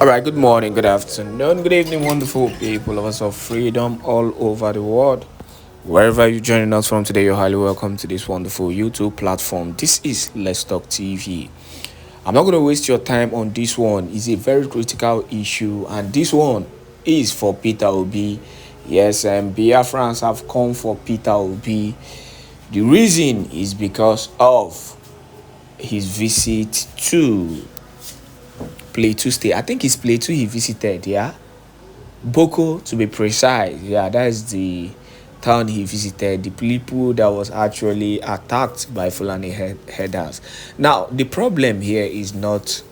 All right, good morning, good afternoon, good evening, wonderful people of us of freedom all over the world. Wherever you're joining us from today, you're highly welcome to this wonderful YouTube platform. This is Let's Talk TV. I'm not going to waste your time on this one. It's a very critical issue, and this one is for Peter Obi. Yes, Biafrans have come for Peter Obi. The reason is because of his visit to Plateau State. I think it's Plateau he visited, yeah? Boko, to be precise. Yeah, that is the town he visited. The people that was actually attacked by Fulani headers. Now, the problem here is not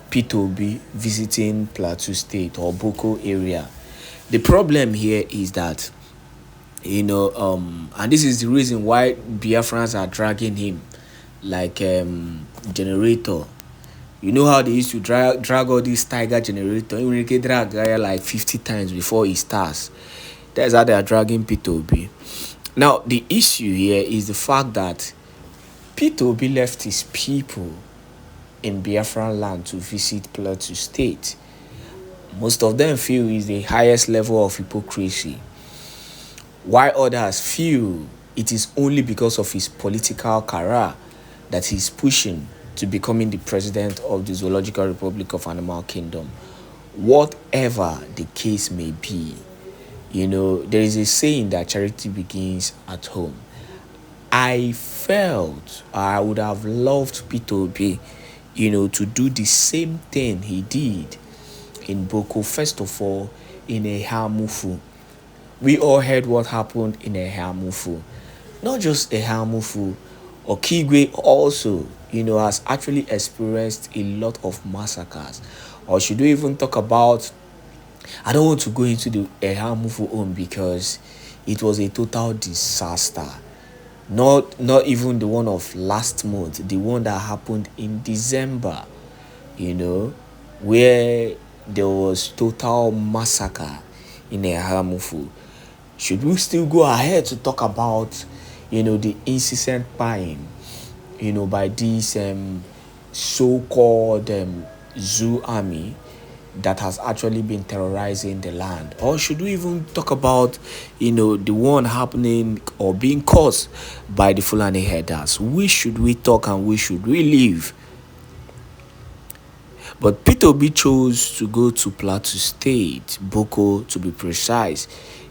Peter Obi visiting Plateau State or Boko area. The problem here is that, and this is the reason why Biafrans are dragging him like generator. You know how they used to drag all these tiger generator. Even they drag guy like 50 times before he starts. That's how they are dragging Peter Obi. Now, the issue here is the fact that Peter Obi left his people in Biafraland to visit Plateau State. Most of them feel is the highest level of hypocrisy, while others feel it is only because of his political career that he's pushing to becoming the president of the Zoological Republic of Animal Kingdom. Whatever the case may be, there is a saying that charity begins at home. I felt I would have loved Peter Obi, to do the same thing he did in Boko. First of all, in Ehamufu. We all heard what happened in Ehamufu. Not just Ehamufu, Okigwe also, has actually experienced a lot of massacres. Or should we even talk about, I don't want to go into the Ehamufu home because it was a total disaster. Not even the one of last month, the one that happened in December, where there was total massacre in Ehamufu. Should we still go ahead to talk about, the incessant buying, by these so-called zoo army that has actually been terrorizing the land? Or should we even talk about, the one happening or being caused by the Fulani headers? Which should we talk and which should we leave? But Peter Obi chose to go to Plateau State, Boko to be precise,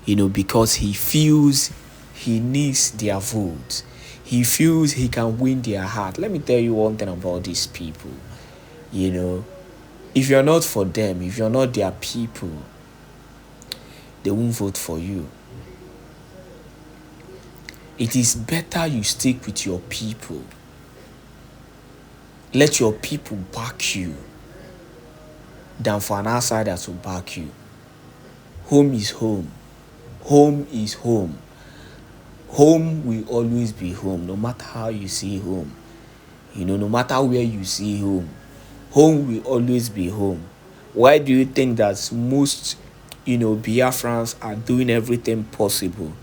because he feels he needs their votes. He feels he can win their heart. Let me tell you one thing about these people. If you're not for them, if you're not their people, they won't vote for you. It is better you stick with your people. Let your people back you than for an outsider to back you. Home is home. Home is home. Home will always be home, no matter how you see home. No matter where you see home, home will always be home. Why do you think that most, Biafrans are doing everything possible,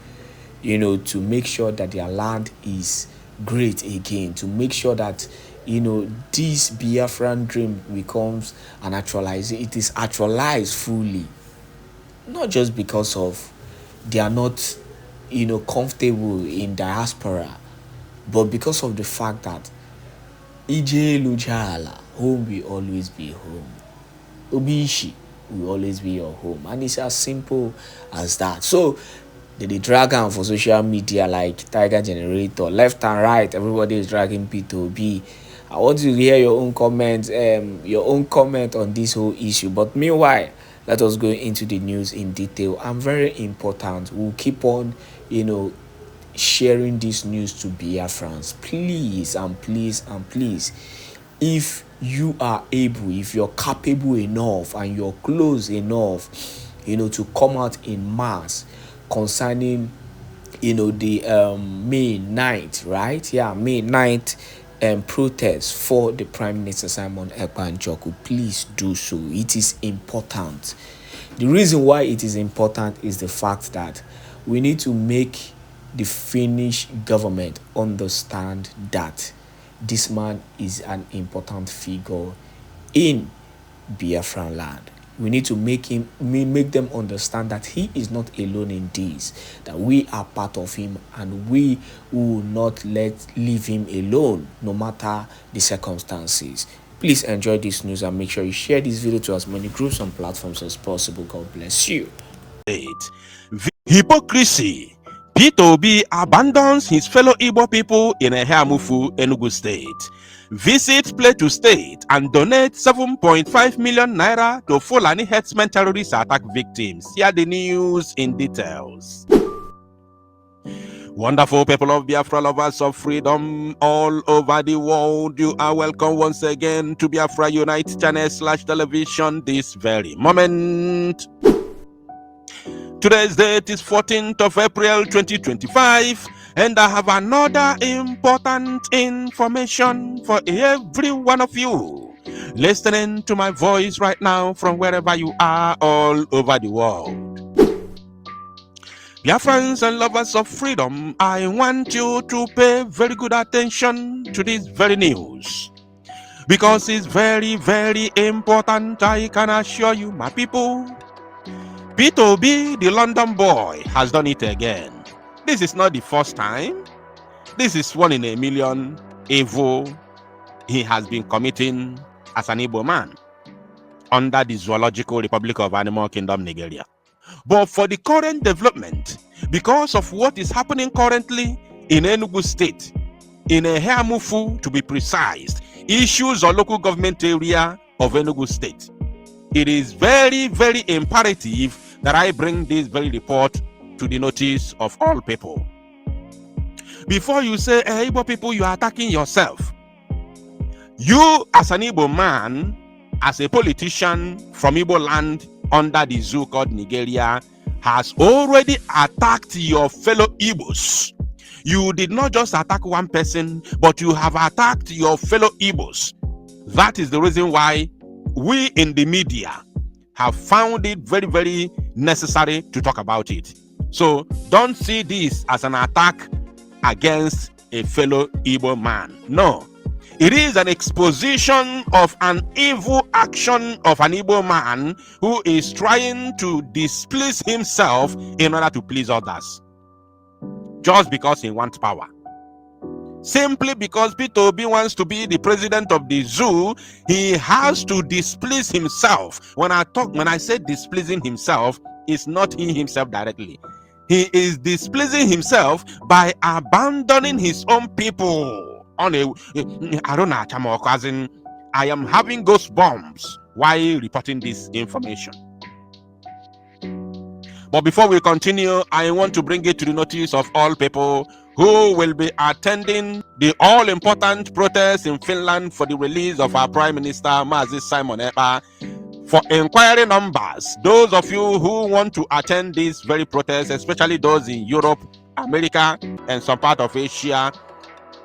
to make sure that their land is great again, to make sure that, this Biafran dream becomes an actualization. It is actualized fully. Not just because of they are not, comfortable in diaspora, but because of the fact that Ije Lujala, home will always be home. Obishi will always be your home. And it's as simple as that. So, they drag on for social media like Tiger Generator. Left and right, everybody is dragging Peter Obi. I want to hear your own comment, on this whole issue. But meanwhile, let us go into the news in detail. And very important, we'll keep on, sharing this news to Biafrans. Please and please and please, if you are able, if you're capable enough and you're close enough, to come out in mass concerning, the May 9th, right? Yeah, May 9th protest for the Prime Minister Simon Èkpá and Joku, please do so. It is important. The reason why it is important is the fact that we need to make the Finnish government understand that this man is an important figure in Biafraland. We need to make them understand that he is not alone in this, that we are part of him, and we will not leave him alone no matter the circumstances. Please enjoy this news and make sure you share this video to as many groups and platforms as possible. God bless you. Hypocrisy. Peter Obi abandons his fellow Igbo people in Eheamufu, Enugu State. Visit Plateau State and donate 7.5 million naira to Fulani herdsmen terrorist attack victims. Here the news in details. Wonderful people of Biafra, lovers of freedom all over the world, you are welcome once again to Biafra Unite channel / television this very moment. Today's date is 14th of April 2025, and I have another important information for every one of you listening to my voice right now from wherever you are all over the world. Biafrans and lovers of freedom, I want you to pay very good attention to this very news, because it's very, very important. I can assure you, my people, Peter Obi, the London boy, has done it again. This is not the first time. This is one in a million evil he has been committing as an Igbo man under the Zoological Republic of Animal Kingdom, Nigeria. But for the current development, because of what is happening currently in Enugu State, in Eheamufu to be precise, issues or local government area of Enugu State, it is very, very imperative that I bring this very report to the notice of all people. Before you say, hey, Igbo people, you are attacking yourself. You, as an Igbo man, as a politician from Igbo land under the zoo called Nigeria, has already attacked your fellow Igbos. You did not just attack one person, but you have attacked your fellow Igbos. That is the reason why we in the media have found it very, very necessary to talk about it. So don't see this as an attack against a fellow Igbo man. No, it is an exposition of an evil action of an Igbo man who is trying to displease himself in order to please others, just because he wants power. Simply because Peter Obi wants to be the president of the zoo, he has to displease himself. When I say displeasing himself, it's not he himself directly. He is displeasing himself by abandoning his own people. I am having goosebumps while reporting this information. But before we continue, I want to bring it to the notice of all people who will be attending the all-important protest in Finland for the release of our Prime Minister, Mazi Simon Èkpá. For inquiry numbers, those of you who want to attend this very protest, especially those in Europe, America, and some part of Asia,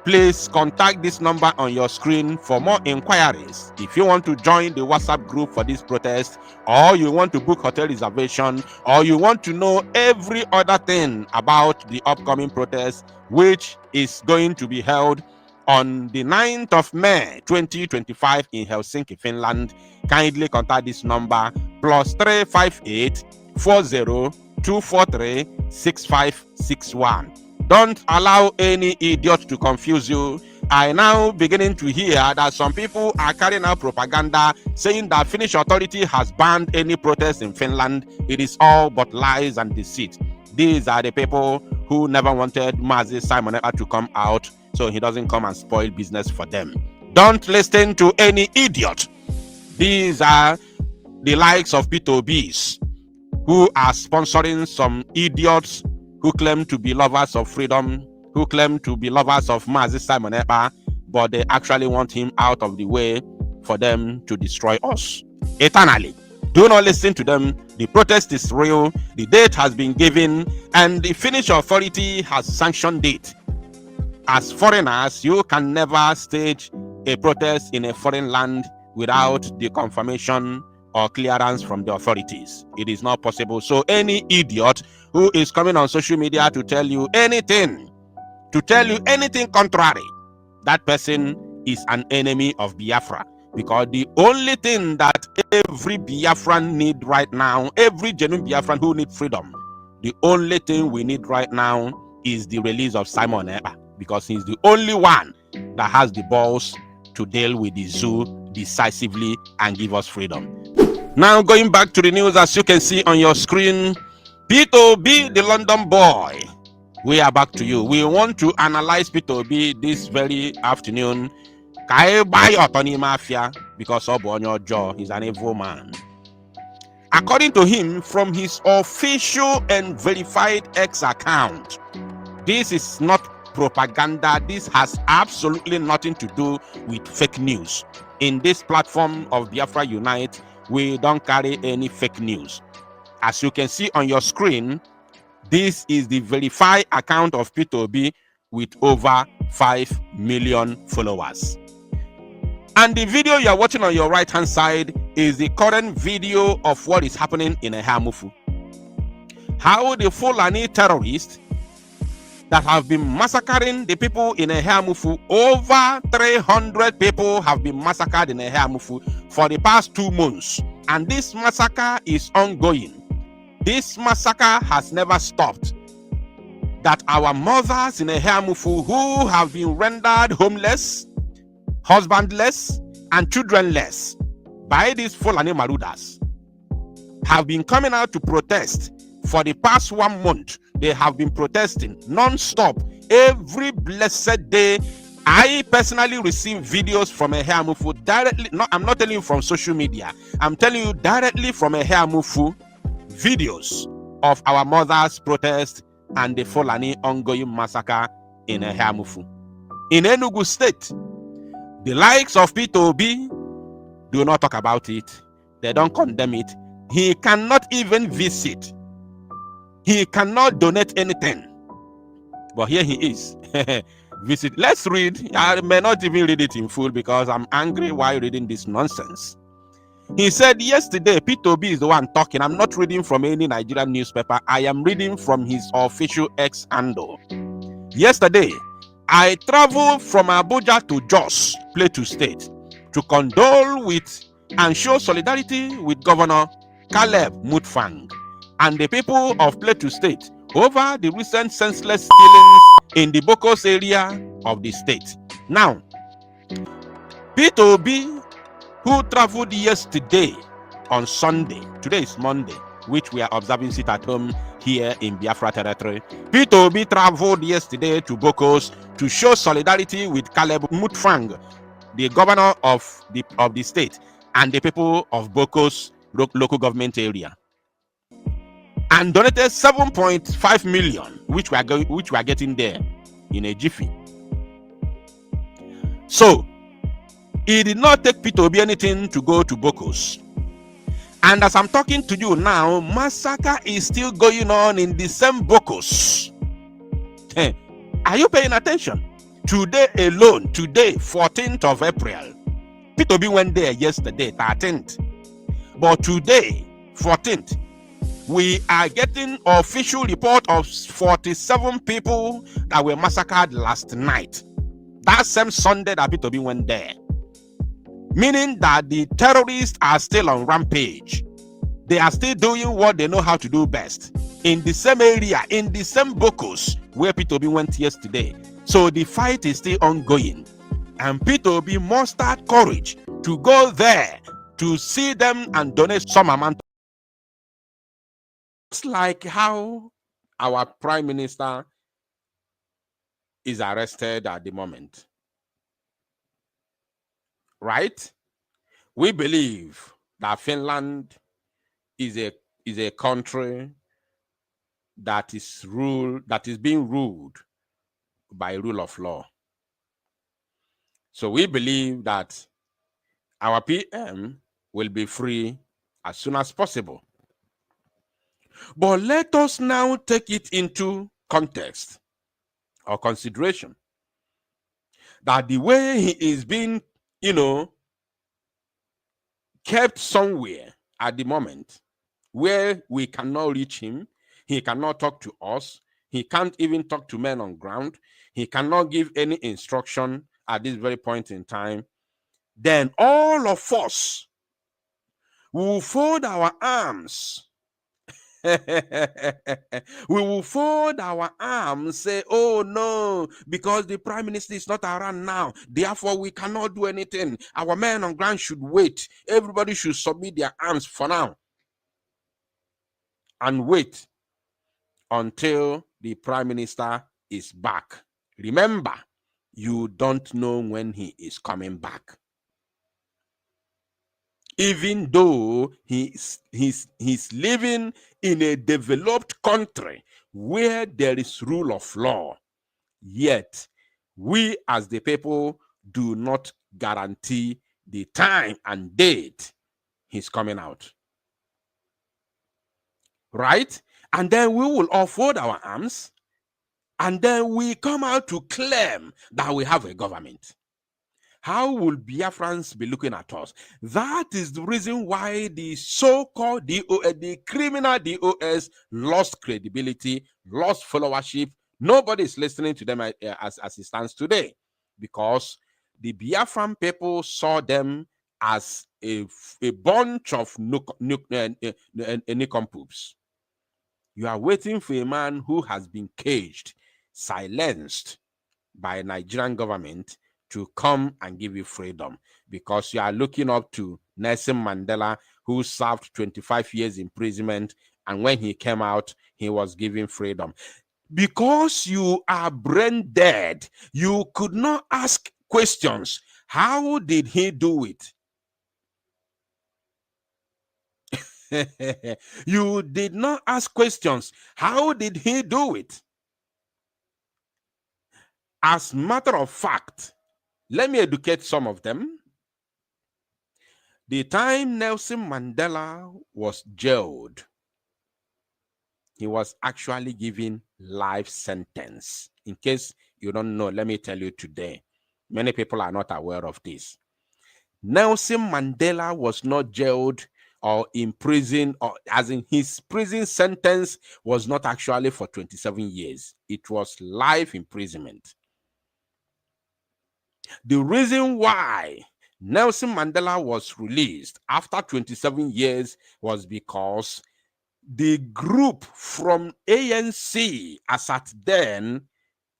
please contact this number on your screen for more inquiries. If you want to join the WhatsApp group for this protest, or you want to book hotel reservation, or you want to know every other thing about the upcoming protest, which is going to be held on the 9th of May 2025 in Helsinki, Finland, kindly contact this number +358 40 243 6561. Don't allow any idiot to confuse you. I now beginning to hear that some people are carrying out propaganda saying that Finnish authority has banned any protest in Finland. It is all but lies and deceit. These are the people who never wanted Mazi Simon Èkpá to come out, so he doesn't come and spoil business for them. Don't listen to any idiot. These are the likes of Peter Obis, who are sponsoring some idiots who claim to be lovers of freedom, who claim to be lovers of Mazi Simon Èkpá, but they actually want him out of the way for them to destroy us eternally. Do not listen to them. The protest is real. The date has been given, and the Finnish authority has sanctioned it. As foreigners, you can never stage a protest in a foreign land without the confirmation or clearance from the authorities. It is not possible. So any idiot who is coming on social media to tell you anything contrary, that person is an enemy of Biafra. Because the only thing that every Biafran need right now, every genuine Biafran who need freedom, the only thing we need right now is the release of Simon Ekpá, because he's the only one that has the balls to deal with the zoo decisively and give us freedom. Now, going back to the news, as you can see on your screen, Peter Obi, the London boy, we are back to you. We want to analyze Peter Obi this very afternoon. Mafia, because he's an evil man. According to him, from his official and verified X account, this is not propaganda. This has absolutely nothing to do with fake news. In this platform of Biafra Unite, we don't carry any fake news. As you can see on your screen, this is the verified account of Peter Obi with over 5 million followers. And the video you are watching on your right hand side is the current video of what is happening in Ehamufu. How the Fulani terrorists that have been massacring the people in Ehamufu, over 300 people have been massacred in Ehamufu for the past 2 months. And this massacre is ongoing. This massacre has never stopped. That our mothers in Ehamufu who have been rendered homeless, husbandless, and childrenless by these Fulani Marudas have been coming out to protest for the past 1 month. They have been protesting non-stop every blessed day. I personally receive videos from Ehamufu directly. No, I'm not telling you from social media. I'm telling you directly from Ehamufu, videos of our mothers' protest and the Fulani ongoing massacre in Ehamufu. In Enugu State, the likes of Peter Obi do not talk about it. They don't condemn it. He cannot even visit. He cannot donate anything. But here he is. Visit. Let's read. I may not even read it in full because I'm angry while reading this nonsense. He said yesterday, Peter Obi is the one talking. I'm not reading from any Nigerian newspaper. I am reading from his official X handle. Yesterday, I traveled from Abuja to Jos, Plateau State, to condole with and show solidarity with Governor Caleb Mutfwang and the people of Plateau State over the recent senseless killings in the Bokos area of the state. Now, Peter Obi, who traveled yesterday on Sunday, today is Monday, which we are observing sit at home here in Biafra territory. Peter Obi traveled yesterday to Bokos to show solidarity with Caleb Mutfwang, the governor of the state, and the people of Bokos local government area, and donated 7.5 million, which we are getting there in a jiffy. So it did not take Peter Obi anything to go to Bokos. And as I'm talking to you now, massacre is still going on in the same Bokos. Are you paying attention? Today alone, today, 14th of April, Peter Obi went there yesterday, 13th. But today, 14th, we are getting official report of 47 people that were massacred last night. That same Sunday that Peter Obi went there. Meaning that the terrorists are still on rampage. They are still doing what they know how to do best. In the same area, in the same Bokos where Peter Obi went yesterday. So the fight is still ongoing. And Peter Obi mustered courage to go there to see them and donate some amount. It's like how our Prime Minister is arrested at the moment. Right? We believe that Finland is a country that is being ruled by rule of law. So we believe that our PM will be free as soon as possible. But let us now take it into context or consideration that the way he is being, kept somewhere at the moment where we cannot reach him, he cannot talk to us, he can't even talk to men on ground, he cannot give any instruction at this very point in time. then all of us will fold our arms. We will fold our arms, say, oh no, because the prime minister is not around now, therefore we cannot do anything. Our men on ground should wait. Everybody should submit their arms for now and wait until the prime minister is back. Remember, you don't know when he is coming back. Even though he's living in a developed country where there is rule of law, yet we as the people do not guarantee the time and date he's coming out. Right? And then we will all fold our arms, and then we come out to claim that we have a government. How will Biafrans be looking at us? That is the reason why the so-called DOS, the criminal DOS, lost credibility, lost followership. Nobody is listening to them as it stands today, because the Biafran people saw them as a bunch of nincompoops. You are waiting for a man who has been caged, silenced by a Nigerian government to come and give you freedom, because you are looking up to Nelson Mandela, who served 25 years imprisonment, and when he came out, he was given freedom. Because you are brain dead, you could not ask questions. How did he do it? You did not ask questions. How did he do it? As a matter of fact, let me educate some of them. The time Nelson Mandela was jailed, he was actually given life sentence. In case you don't know, let me tell you today. Many people are not aware of this. Nelson Mandela was not jailed or in prison, or as in his prison sentence was not actually for 27 years. It was life imprisonment. The reason why Nelson Mandela was released after 27 years was because the group from ANC, as at then,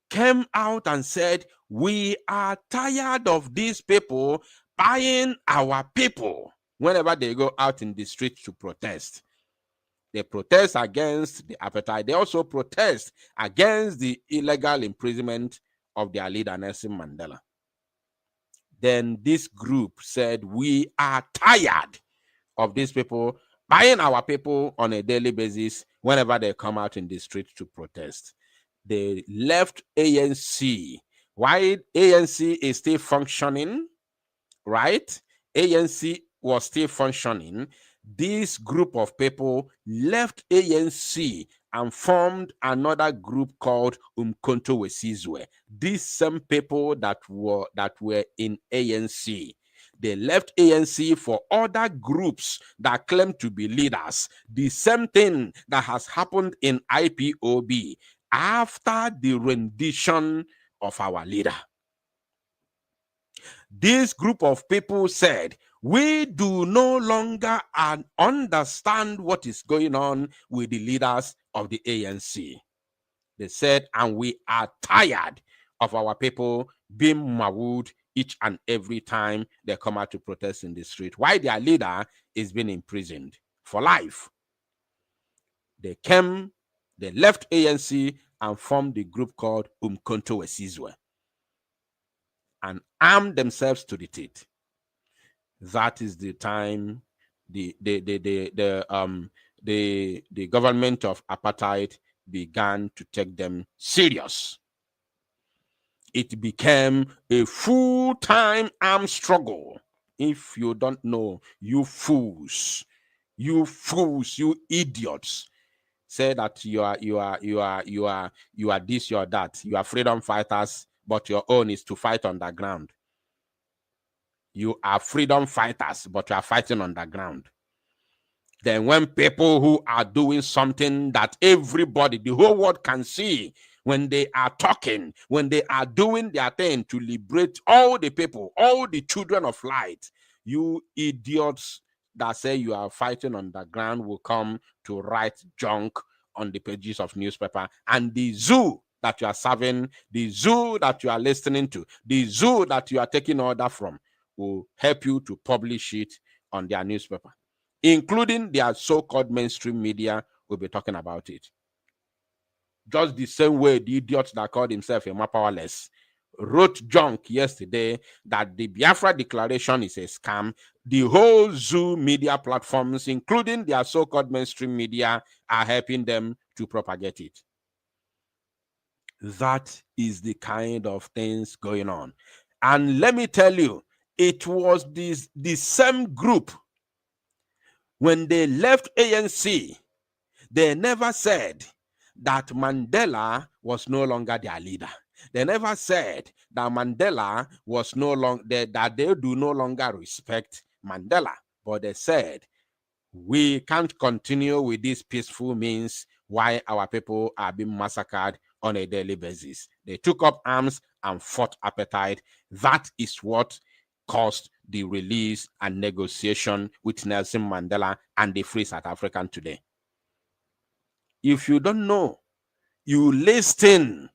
came out and said, we are tired of these people buying our people whenever they go out in the streets to protest. They protest against the apartheid. They also protest against the illegal imprisonment of their leader, Nelson Mandela. Then this group said, we are tired of these people buying our people on a daily basis whenever they come out in the street to protest. They left ANC. While ANC is still functioning, right? ANC was still functioning. This group of people left ANC and formed another group called Umkhonto Wesizwe. These same people that were in ANC, they left ANC for other groups that claim to be leaders. The same thing that has happened in IPOB after the rendition of our leader. This group of people said, we do no longer understand what is going on with the leaders of the ANC. They said, and we are tired of our people being mauled each and every time they come out to protest in the street, while their leader is being imprisoned for life. They left ANC and formed the group called Umkhonto Wesizwe and armed themselves to the teeth. That is the time the government of apartheid began to take them serious. It became a full-time armed struggle. If you don't know, you fools, you idiots, say that you are this, you are that. You are freedom fighters, but your own is to fight underground. You are freedom fighters, but you are fighting underground. Then when people who are doing something that everybody, the whole world can see, when they are talking, when they are doing their thing to liberate all the people, all the children of light, you idiots that say you are fighting on the ground will come to write junk on the pages of newspaper, and the zoo that you are serving, the zoo that you are listening to, the zoo that you are taking order from will help you to publish it on their newspaper, including their so-called mainstream media will be talking about it. Just the same way the idiot that called himself a powerless wrote junk yesterday that the Biafra declaration is a scam. The whole zoo media platforms, including their so-called mainstream media, are helping them to propagate it. That is the kind of things going on. And let me tell you, it was the same group. When they left ANC, they never said that Mandela was no longer their leader. They never said that Mandela was no longer, that they do no longer respect Mandela. But they said, we can't continue with these peaceful means why our people are being massacred on a daily basis. They took up arms and fought apartheid. That is what caused the release and negotiation with Nelson Mandela and the Free South African today. If you don't know, you listen.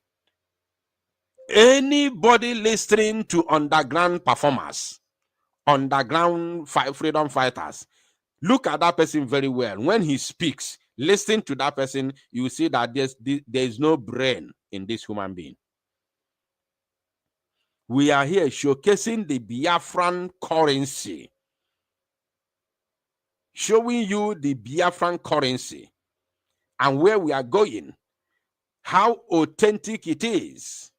Anybody listening to underground performers, underground freedom fighters, look at that person very well. When he speaks, listen to that person, you see that there's no brain in this human being. We are here showcasing the Biafran currency, showing you the Biafran currency and where we are going, how authentic it is,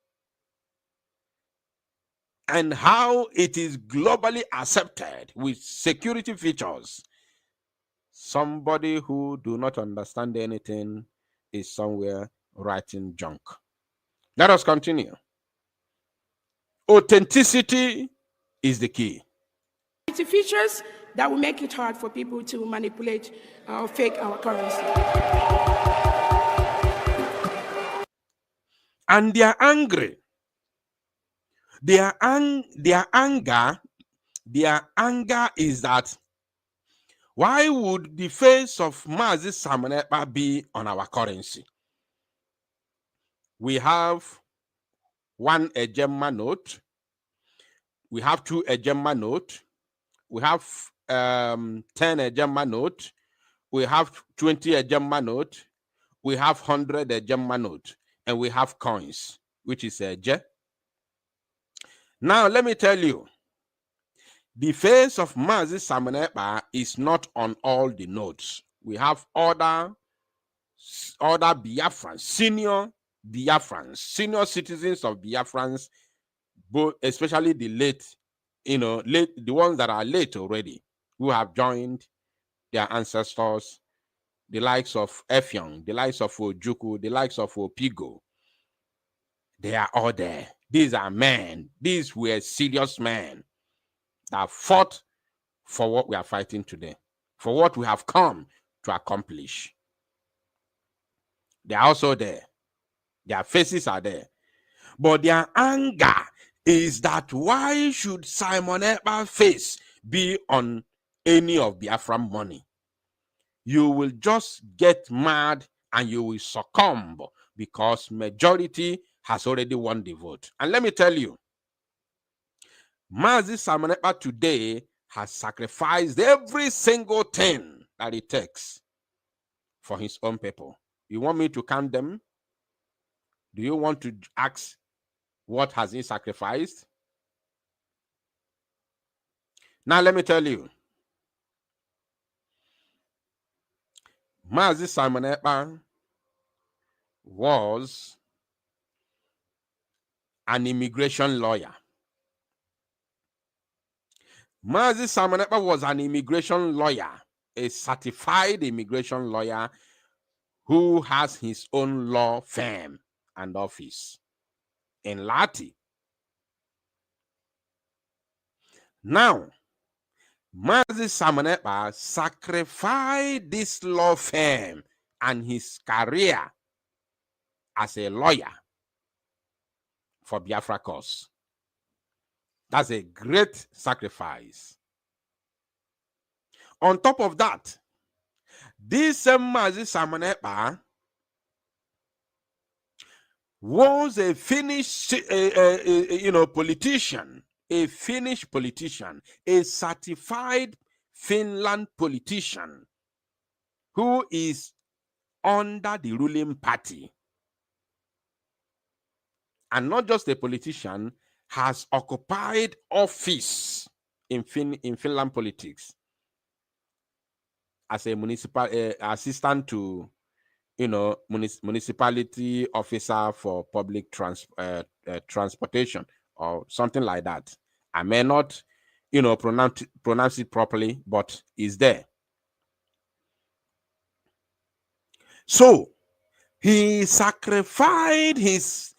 and how it is globally accepted with security features. Somebody who do not understand anything is somewhere writing junk. Let us continue. Authenticity is the key. Features that will make it hard for people to manipulate or fake our currency. And they are angry. Their anger is that why would the face of Mazi Simon Ekpa be on our currency? We have 1 Ejema note. We have 2 Ejema note. We have 10 Ejema note. We have 20 Ejema note. We have 100 Ejema note. And we have coins, which is Eje. Now, let me tell you, the face of Mazi Simon Ekpa is not on all the notes. We have other Biafrans, senior Biafrans, senior citizens of Biafrans, both, especially the late, the ones that are late already, who have joined their ancestors, the likes of Effiong, the likes of Ojukwu, the likes of Opigo. They are all there. These are men. These were serious men that fought for what we are fighting today, for what we have come to accomplish. They are also there. Their faces are there. But their anger is that why should Simon Ekpa's face be on any of Biafran money? You will just get mad and you will succumb because majority has already won the vote. And let me tell you, Mazi Simon Ekpa today has sacrificed every single thing that it takes for his own people. You want me to count them? Do you want to ask what has he sacrificed? Now let me tell you, Mazi Simon Ekpa was an immigration lawyer. Mazi Simon Ekpa was an immigration lawyer, a certified immigration lawyer who has his own law firm and office in Lati. Now, Mazi Simon Ekpa sacrificed this law firm and his career as a lawyer for Biafra cause. That's a great sacrifice. On top of that, this Mazi Simon Èkpá was a Finnish, politician, a Finnish politician, a certified Finland politician who is under the ruling party. And not just a politician, has occupied office in Finland politics as a municipal assistant to, municipality officer for public transportation or something like that. I may not, pronounce it properly, but is there. So he sacrificed his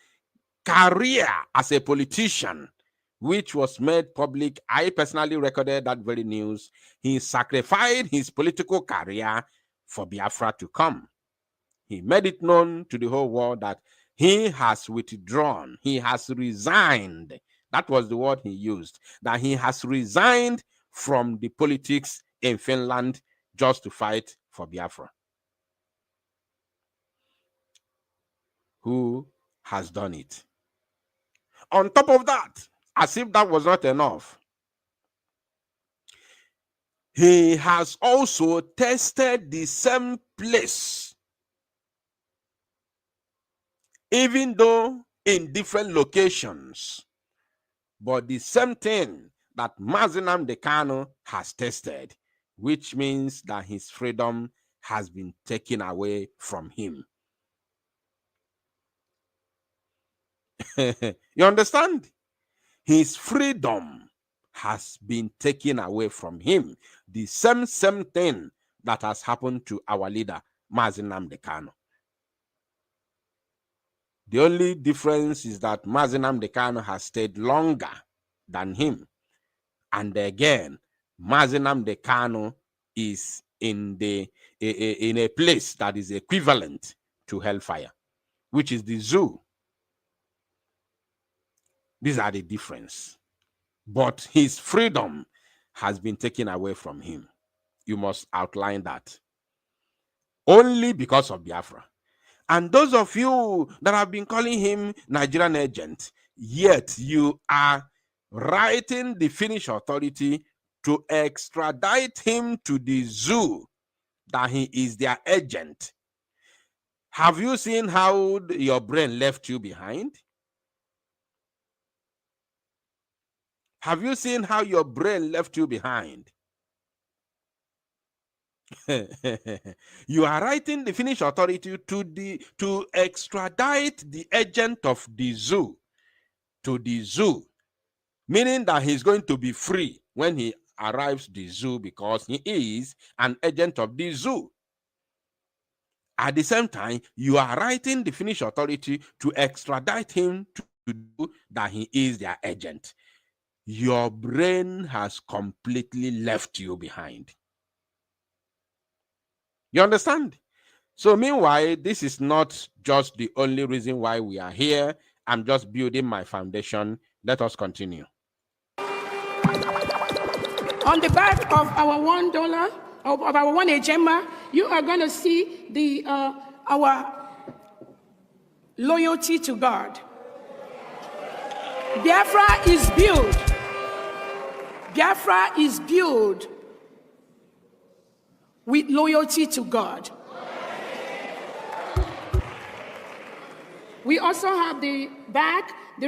career as a politician, which was made public. I personally recorded that very news. He sacrificed his political career for Biafra to come. He made it known to the whole world that he has withdrawn, he has resigned. That was the word he used, that he has resigned from the politics in Finland just to fight for Biafra. Who has done it? On top of that, as if that was not enough, he has also tested the same place, even though in different locations, but the same thing that Nnamdi Kanu has tested, which means that his freedom has been taken away from him. You understand? His freedom has been taken away from him. The same thing that has happened to our leader, Nnamdi Kanu. The only difference is that Nnamdi Kanu has stayed longer than him. And again, Nnamdi Kanu is in a place that is equivalent to hellfire, which is the zoo. These are the difference. But his freedom has been taken away from him. You must outline that. Only because of Biafra. And those of you that have been calling him Nigerian agent, yet you are writing the Finnish authority to extradite him to the zoo, that he is their agent. Have you seen how your brain left you behind? Have you seen how your brain left you behind? You are writing the Finnish authority to extradite the agent of the zoo to the zoo, meaning that he's going to be free when he arrives the zoo because he is an agent of the zoo. At the same time, you are writing the Finnish authority to extradite him to do that he is their agent. Your brain has completely left you behind. You understand? So meanwhile, this is not just the only reason why we are here. I'm just building my foundation. Let us continue. On the back of our $1, of our 1 ejema, you are going to see our loyalty to God. Biafra is built. Biafra is built with loyalty to God. We also have the back, the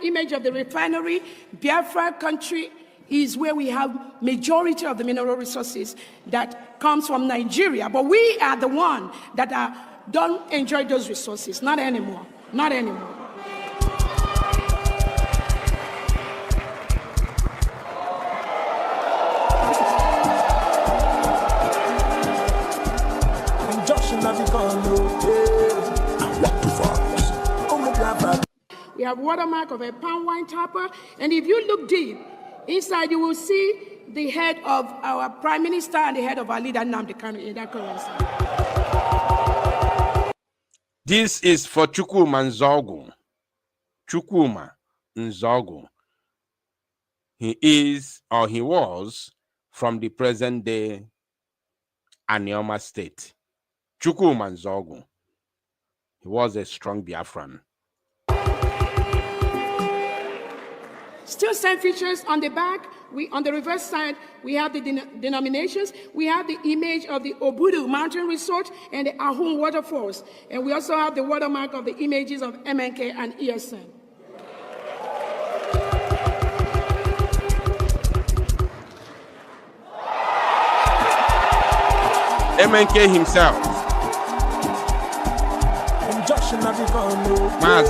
image of the refinery. Biafra country is where we have majority of the mineral resources that comes from Nigeria. But we are the one that don't enjoy those resources. Not anymore. Not anymore. We have watermark of a palm wine tapper, and if you look deep inside, you will see the head of our prime minister and the head of our leader Nnamdi Kanu in that currency. This is for Chukwuma Nzogu. Chukwuma Nzogu. He is, or he was, from the present-day Anioma state. Chukwuma Nzogu. He was a strong Biafran. Still same features on the back. On the reverse side, we have the denominations. We have the image of the Obudu Mountain Resort and the Ahum Waterfalls. And we also have the watermark of the images of MNK and ESN. MNK himself.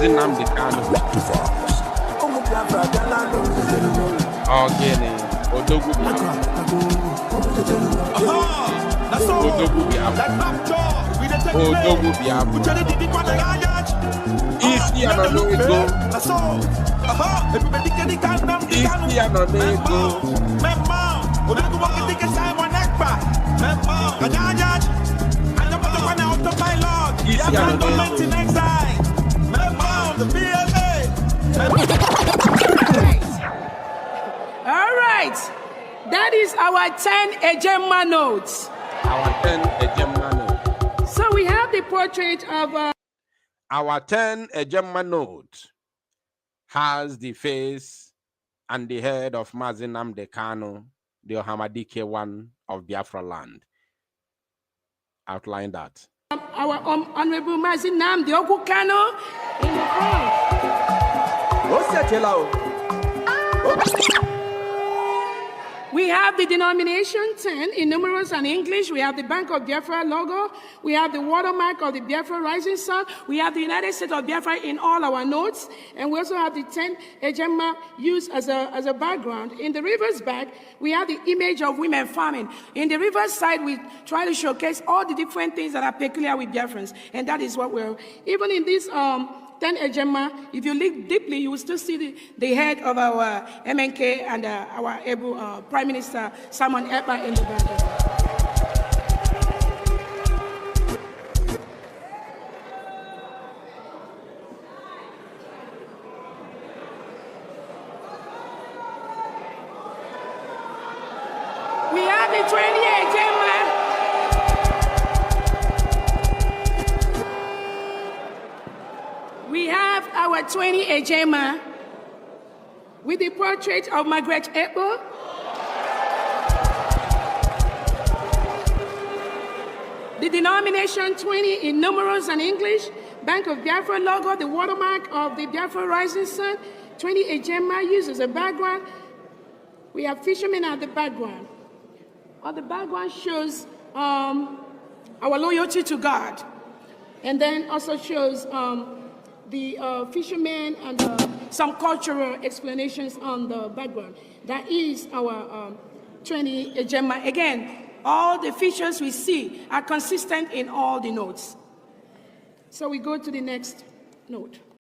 Nnamdi Kanu. Ogene, Odogwu Biafra. Isi anọ n'ego. All right, that is our 10 Ejema notes. Our 10 Ejema notes. So we have the portrait of... Our 10 Ejema note has the face and the head of Nnamdi Kanu, the Ohamadike one of Biafraland. Outline that. Our Honorable Nnamdi Kanu in the front. We have the denomination 10 in numerals and English. We have the Bank of Biafra logo. We have the watermark of the Biafra Rising Sun. We have the United States of Biafra in all our notes. And we also have the 10 Ejema used as a background. In the reverse back, we have the image of women farming. In the reverse side, we try to showcase all the different things that are peculiar with Biafrans. And that is what we're... Even in this 10 Ejema, if you look deeply, you will still see the head of our MNK and our able Prime Minister Simon Èkpá in the background. We have the 20 Ejema. We have our 20 Ejema with the portrait of Margaret Èkpá. The denomination 20 in numerals and English, Bank of Biafra logo, the watermark of the Biafra Rising Sun, 20 Ejema used as a background. We have fishermen at the background. On the background shows our loyalty to God, and then also shows the fishermen and some cultural explanations on the background. That is our 20 Ejema. Again, all the features we see are consistent in all the notes. So we go to the next note.